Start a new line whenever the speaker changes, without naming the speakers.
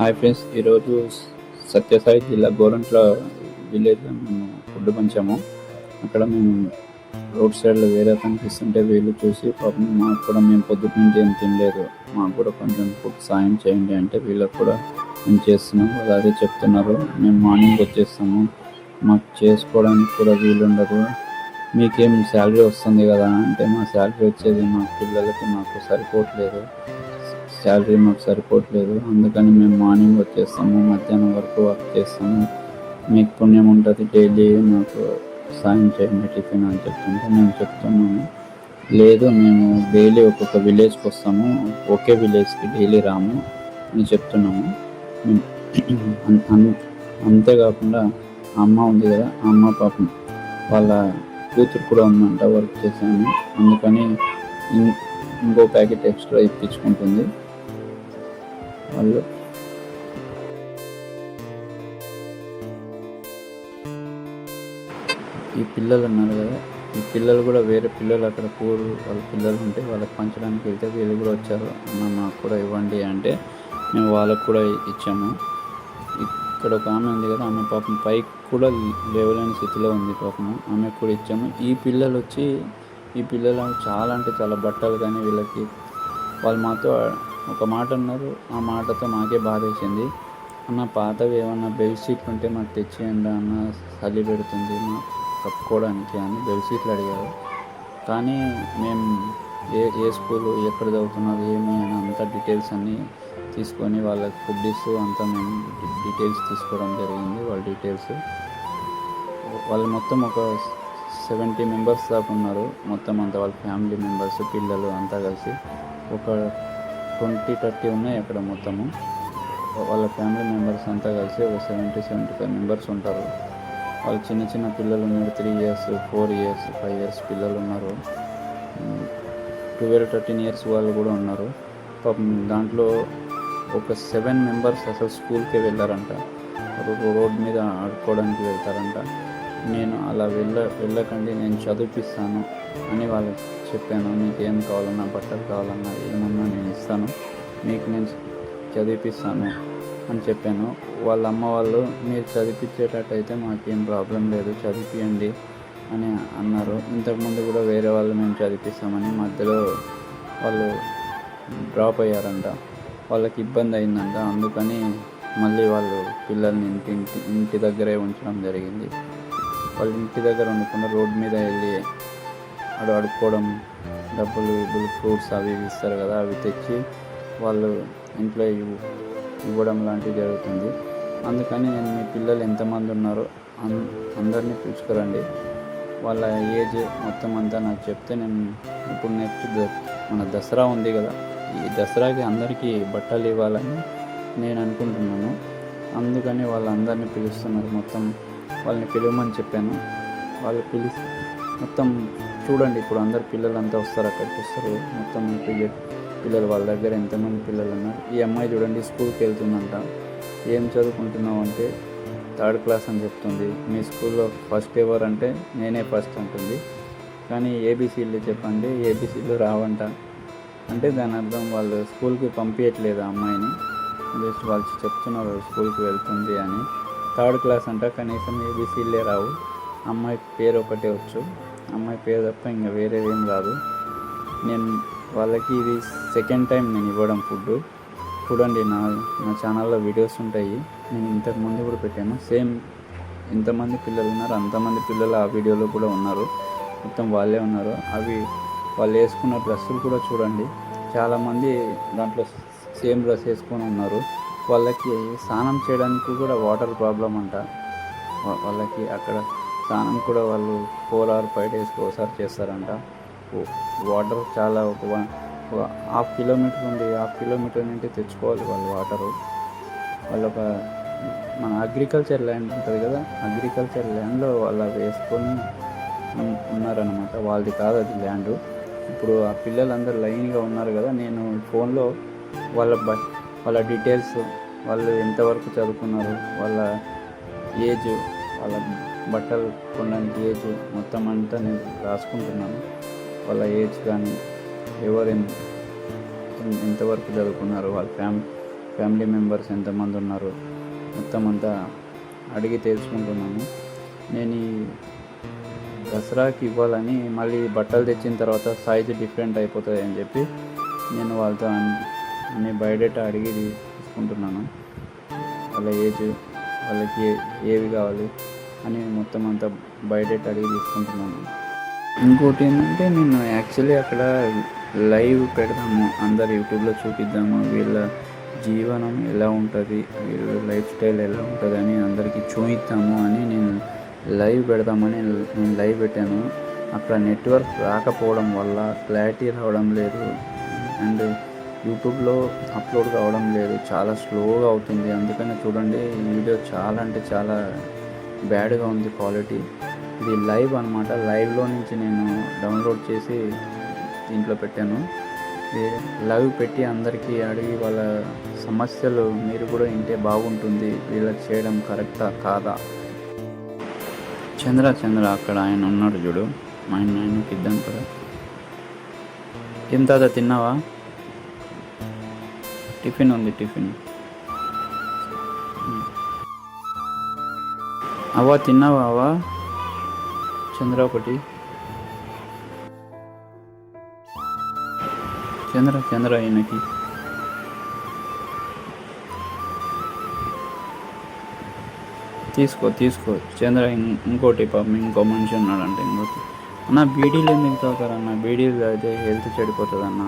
Hi friends, ఈరోజు సత్యసాయి జిల్లా గోరంట్ల విలేజ్లో మేము ఫుడ్ పంచాము. అక్కడ మేము రోడ్ సైడ్లో వేరే కనిపిస్తుంటే వీళ్ళు చూసి పాపం మాకు కూడా మేము పొద్దుటి నుండి ఏం తినలేదు, మాకు కూడా కొంచెం ఫుడ్ సాయం చేయండి అంటే వీళ్ళకి కూడా మేము చేస్తున్నాము. వాళ్ళు అదే చెప్తున్నారు, మేము మార్నింగ్ వచ్చేస్తాము, మాకు చేసుకోవడానికి కూడా వీలుండదు, మీకేం శాలరీ వస్తుంది కదా అంటే మా శాలరీ వచ్చేది మా పిల్లలకి మాకు సరిపోవట్లేదు, శాలరీ మాకు సరిపోవట్లేదు, అందుకని మేము మార్నింగ్ వచ్చేస్తాము, మధ్యాహ్నం వరకు వర్క్ చేస్తాము, మీకు పుణ్యం ఉంటుంది, డైలీ మాకు సాయం చేయండి టిఫిన్ అని చెప్తుంటే మేము చెప్తున్నాము, లేదు మేము డైలీ ఒక్కొక్క విలేజ్కి వస్తాము, ఒకే విలేజ్కి డైలీ రాము అని చెప్తున్నాము. అంతేకాకుండా అమ్మ ఉంది కదా, ఆ అమ్మ పాపం వాళ్ళ కూతురు కూడా ఉందంట, వర్క్ చేశాను, అందుకని ఇంకో ప్యాకెట్ ఎక్స్ట్రా ఇప్పించుకుంటుంది. వాళ్ళు ఈ పిల్లలు ఉన్నారు కదా, ఈ పిల్లలు కూడా వేరే పిల్లలు అక్కడ పూర్ వాళ్ళ పిల్లలు ఉంటే వాళ్ళకి పంచడానికి వెళ్తే వీళ్ళు కూడా వచ్చారు, అన్న మాకు కూడా ఇవ్వండి అంటే మేము వాళ్ళకు కూడా ఇచ్చాము. ఇక్కడ ఒక ఆమె ఉంది కదా, ఆమె పాపం పైకి కూడా లేవలేని స్థితిలో ఉంది, పాపము ఆమెకు కూడా ఇచ్చాము. ఈ పిల్లలు చాలా అంటే చాలా బట్టలు కానీ వీళ్ళకి వాళ్ళు మాతో ఒక మాట అన్నారు, ఆ మాటతో మాకే బాధ వేసింది. అన్న పాతవి ఏమన్నా బెడ్షీట్లు ఉంటే మాకు తెచ్చేయండి అన్న, చలి పెడుతుంది మాకు కప్పుకోవడానికి అని బెడ్షీట్లు అడిగారు. కానీ మేము ఏ స్కూలు ఎక్కడ చదువుతున్నారు ఏమి అని అంతా డీటెయిల్స్ అన్నీ తీసుకొని వాళ్ళకి ఫుడ్ ఇస్తూ అంతా మేము డీటెయిల్స్ తీసుకోవడం జరిగింది. వాళ్ళ డీటెయిల్స్ వాళ్ళు మొత్తం ఒక 70 మెంబర్స్ దాకా ఉన్నారు, మొత్తం అంతా వాళ్ళ ఫ్యామిలీ మెంబర్స్ పిల్లలు అంతా కలిసి ఒక 20-30 ఉన్నాయి అక్కడ మొత్తము. వాళ్ళ ఫ్యామిలీ మెంబర్స్ అంతా కలిసి ఒక 70-75 మెంబర్స్ ఉంటారు. వాళ్ళు చిన్న చిన్న పిల్లలు ఉన్నారు, 3 years 4 years 5 years పిల్లలు ఉన్నారు, 12-13 years వాళ్ళు కూడా ఉన్నారు. పాపం దాంట్లో ఒక 7 మెంబర్స్ అసలు స్కూల్కే వెళ్ళారంట, రోడ్ మీద ఆడుకోవడానికి వెళ్తారంట. నేను అలా వెళ్ళకండి, నేను చదివిపిస్తాను అని వాళ్ళకి చెప్పాను, మీకు ఏం కావాలన్నా బట్టలు కావాలన్నా ఏమన్నా నేను ఇస్తాను, మీకు నేను చదివిపిస్తాను అని చెప్పాను. వాళ్ళ అమ్మ వాళ్ళు మీరు చదివించేటట్టయితే మాకేం ప్రాబ్లం లేదు, చదివించండి అని అన్నారు. ఇంతకుముందు కూడా వేరే వాళ్ళు మేము చదివిస్తామని మధ్యలో వాళ్ళు డ్రాప్ అయ్యారంట, వాళ్ళకి ఇబ్బంది అయిందంట, అందుకని మళ్ళీ వాళ్ళు పిల్లల్ని ఇంటి దగ్గరే ఉంచడం జరిగింది. వాళ్ళు ఇంటి దగ్గర ఉండకుండా రోడ్ మీద వెళ్ళి అడుక్కోవడం, డబ్బులు ఫ్రూట్స్ అవి ఇస్తారు కదా, అవి తెచ్చి వాళ్ళు ఇంట్లో ఇవ్వడం లాంటివి జరుగుతుంది. అందుకని నేను మీ పిల్లలు ఎంతమంది ఉన్నారో అందరినీ పిలుచుకురండి, వాళ్ళ ఏజ్ మొత్తం అంతా నాకు చెప్తే నేను ఇప్పుడు నెక్స్ట్ మన దసరా ఉంది కదా, ఈ దసరాకి అందరికీ బట్టలు ఇవ్వాలని నేను అనుకుంటున్నాను. అందుకని వాళ్ళందరినీ పిలుస్తున్నారు, మొత్తం వాళ్ళని పిలవమని చెప్పాను. వాళ్ళు పిలిచి మొత్తం చూడండి, ఇప్పుడు అందరు పిల్లలంతా వస్తారు, అక్కడికి వస్తారు, మొత్తం పిల్లలు వాళ్ళ దగ్గర ఎంతమంది పిల్లలు ఉన్నారు. ఈ అమ్మాయి చూడండి స్కూల్కి వెళ్తుందంట, ఏం చదువుకుంటున్నావు అంటే 3rd class అని చెప్తుంది. మీ స్కూల్లో ఫస్ట్ ఎవరు అంటే నేనే ఫస్ట్ అంటుంది. కానీ ఏబీసీలు చెప్పండి, ఏబీసీలు రావంట అంటే దాని అర్థం వాళ్ళు స్కూల్కి పంపించట్లేదు ఆ అమ్మాయిని, జస్ట్ వాళ్ళు చెప్తున్నారు స్కూల్కి వెళ్తుంది అని. 3rd class అంట, కనీసం ఏబీసీలే రావు, అమ్మాయి పేరు ఒకటే వచ్చు, అమ్మాయి పేరు తప్ప ఇంకా వేరేదేం రాదు. నేను వాళ్ళకి ఇది 2nd time నేను ఇవ్వడం ఫుడ్. చూడండి, నా ఛానల్లో వీడియోస్ ఉంటాయి, నేను ఇంతకుముందు కూడా పెట్టాను. సేమ్ ఎంతమంది పిల్లలు ఉన్నారు అంతమంది పిల్లలు ఆ వీడియోలో కూడా ఉన్నారు, మొత్తం వాళ్ళే ఉన్నారు. అవి వాళ్ళు వేసుకున్న డ్రెస్సులు కూడా చూడండి, చాలామంది దాంట్లో సేమ్ డ్రెస్ వేసుకొని ఉన్నారు. వాళ్ళకి స్నానం చేయడానికి కూడా వాటర్ ప్రాబ్లం అంట, వాళ్ళకి అక్కడ స్నానం కూడా వాళ్ళు 4 or 5 daysకి ఒకసారి చేస్తారంట. వాటర్ చాలా ఒక 1/2 kilometer ఉంది, 1/2 kilometer నుండి తెచ్చుకోవాలి వాళ్ళు వాటరు. వాళ్ళు ఒక మన అగ్రికల్చర్ ల్యాండ్ ఉంటుంది కదా, అగ్రికల్చర్ ల్యాండ్లో వాళ్ళు వేసుకొని ఉన్నారనమాట, వాళ్ళది కాదు అది ల్యాండ్. ఇప్పుడు ఆ పిల్లలందరూ లైన్గా ఉన్నారు కదా, నేను ఫోన్లో వాళ్ళ డీటెయిల్స్, వాళ్ళు ఎంతవరకు చదువుకున్నారు, వాళ్ళ ఏజ్, వాళ్ళ బట్టలు కొనడానికి ఏజ్ మొత్తం అంతా నేను రాసుకుంటున్నాను. వాళ్ళ ఏజ్ కానీ ఎవరు ఎంతవరకు చదువుకున్నారు, వాళ్ళ ఫ్యామిలీ మెంబర్స్ ఎంతమంది ఉన్నారు మొత్తం అంతా అడిగి తెలుసుకుంటున్నాను. నేను ఈ దసరాకి ఇవ్వాలని మళ్ళీ బట్టలు తెచ్చిన తర్వాత సైజు డిఫరెంట్ అయిపోతుంది అని చెప్పి నేను వాళ్ళతో అన్ని బయోడేటా అడిగి తీసుకుంటున్నాను. వాళ్ళ ఏజ్, వాళ్ళకి ఏవి కావాలి అని మొత్తం అంతా బయోడేటా అడిగి తీసుకుంటున్నాను. ఇంకోటి ఏంటంటే నేను యాక్చువల్లీ అక్కడ లైవ్ పెడదాము, అందరు యూట్యూబ్లో చూపిద్దాము వీళ్ళ జీవనం ఎలా ఉంటుంది, వీళ్ళ లైఫ్ స్టైల్ ఎలా ఉంటుంది అని అందరికీ చూపిద్దాము అని నేను లైవ్ పెడదామని నేను లైవ్ పెట్టాను. అక్కడ నెట్వర్క్ రాకపోవడం వల్ల క్లారిటీ రావడం లేదు అండ్ యూట్యూబ్లో అప్లోడ్ కావడం లేదు, చాలా స్లోగా అవుతుంది. అందుకని చూడండి ఈ వీడియో చాలా అంటే చాలా బ్యాడ్గా ఉంది క్వాలిటీ. ఇది లైవ్ అనమాట, లైవ్లో నుంచి నేను డౌన్లోడ్ చేసి దీంట్లో పెట్టాను. లైవ్ పెట్టి అందరికీ అడిగి వాళ్ళ సమస్యలు మీరు కూడా వింటే బాగుంటుంది, వీళ్ళకి చేయడం కరెక్టా కాదా. చంద్ర అక్కడ ఆయన ఉన్నాడు చూడు, ఆయనకి ఇద్దాం కదా. ఏం తాత తిన్నావా? టిఫిన్ ఉంది, టిఫిన్. అవ్వా తిన్నావా? అవ్వా చంద్ర ఒకటి చంద్ర ఈయనకి తీసుకో చంద్ర. ఇంకోటి పాపం ఇంకో మనిషి ఉన్నాడంటే ఇంకోటి. అన్న బీడీలు ఎందుకు తాగుతారన్న? బీడీలు అయితే హెల్త్ చెడిపోతుంది అన్న.